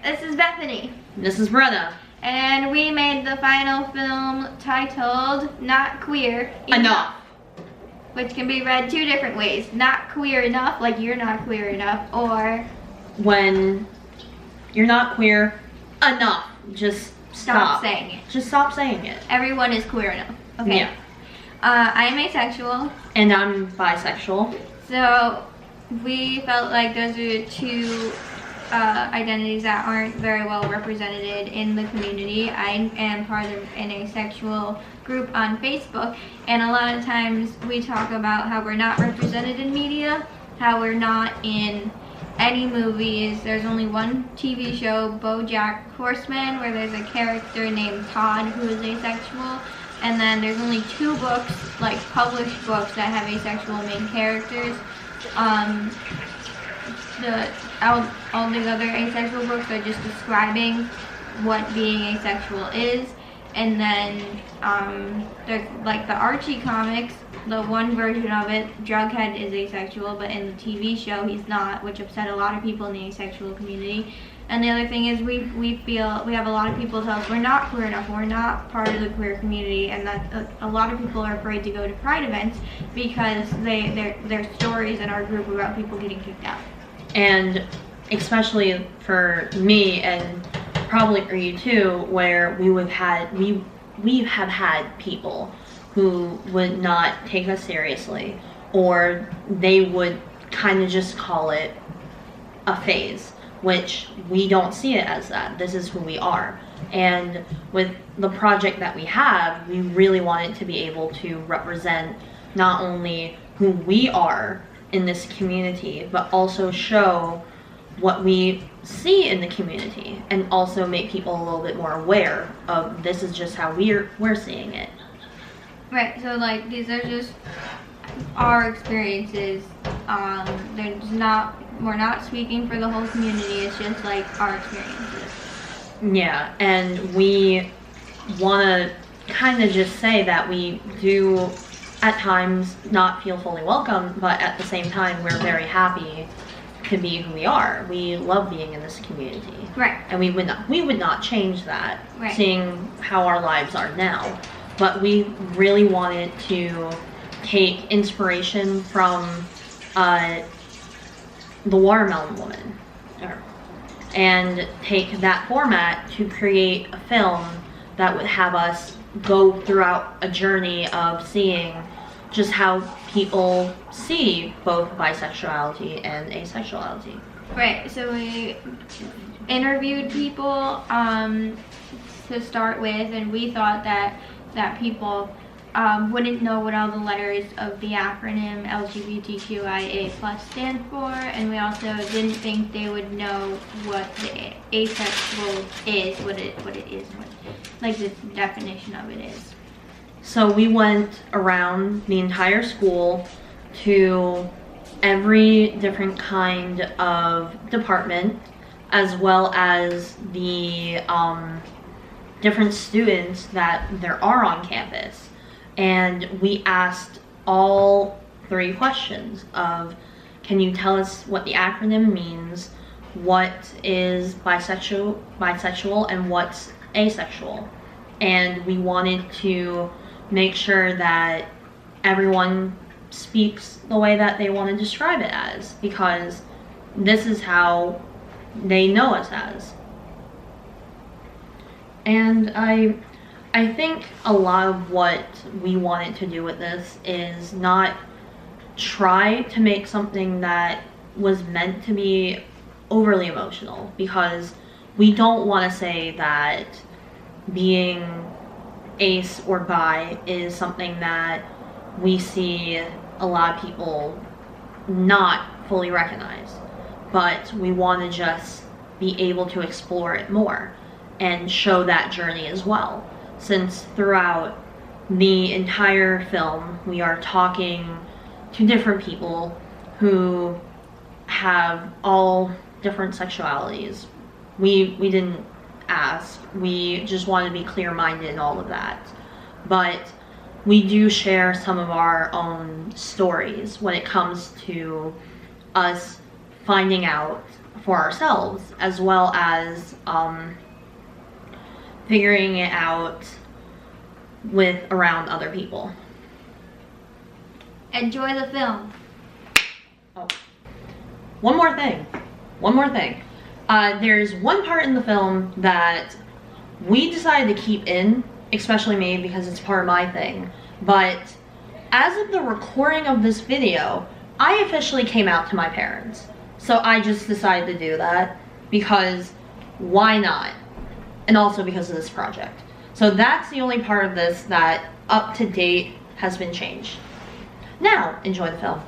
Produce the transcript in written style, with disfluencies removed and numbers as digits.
this is Bethany. This is Brenna. And we made the final film titled Not Queer Enough. Which can be read two different ways. Not queer enough, like you're not queer enough, or when you're not queer enough, just stop saying it. Just stop saying it. Everyone is queer enough. Okay. Yeah. I'm asexual. And I'm bisexual. So we felt like those are two identities that aren't very well represented in the community. I am part of an asexual group on Facebook, and a lot of times we talk about how we're not represented in media, how we're not in any movies. There's only one TV show, BoJack Horseman, where there's a character named Todd who is asexual, and then there's only 2 books, like published books, that have asexual main characters. All the other asexual books are just describing what being asexual is. And then there's like the Archie comics, the one version of it, Jughead is asexual, but in the TV show he's not, which upset a lot of people in the asexual community. And the other thing is we feel we have a lot of people tell us we're not queer enough, we're not part of the queer community, and that a lot of people are afraid to go to Pride events because there's stories in our group about people getting kicked out. And especially for me, and probably for you too, where we have had people who would not take us seriously, or they would kind of just call it a phase, which we don't see it as that. This is who we are. And with the project that we have, we really wanted to be able to represent not only who we are in this community, but also show what we see in the community, and also make people a little bit more aware of this is just how we're seeing it. Right, so like these are just our experiences. We're not speaking for the whole community, it's just like our experiences. Yeah, and we want to kind of just say that we do at times not feel fully welcome, but at the same time we're very happy to be who we are. We love being in this community. Right. And we would not change that, right, seeing how our lives are now. But we really wanted to take inspiration from The Watermelon Woman, and take that format to create a film that would have us go throughout a journey of seeing just how people see both bisexuality and asexuality. Right, so we interviewed people to start with, and we thought that people wouldn't know what all the letters of the acronym LGBTQIA+ stand for, and we also didn't think they would know what the asexual is, what it is, like the definition of it is. So we went around the entire school to every different kind of department, as well as the different students that there are on campus. And we asked all 3 questions of, can you tell us what the acronym means, what is bisexual and what's asexual? And we wanted to make sure that everyone speaks the way that they want to describe it as, because this is how they know us as. And I think a lot of what we wanted to do with this is not try to make something that was meant to be overly emotional, because we don't want to say that being ace or bi is something that we see a lot of people not fully recognize, but we want to just be able to explore it more and show that journey as well, since throughout the entire film we are talking to different people who have all different sexualities. We didn't ask, we just want to be clear-minded in all of that, but we do share some of our own stories when it comes to us finding out for ourselves, as well as figuring it out with around other people. Enjoy the film. Oh. One more thing. There's one part in the film that we decided to keep in, especially me because it's part of my thing. But as of the recording of this video, I officially came out to my parents. So I just decided to do that because why not? And also because of this project. So that's the only part of this that up to date has been changed. Now, enjoy the film.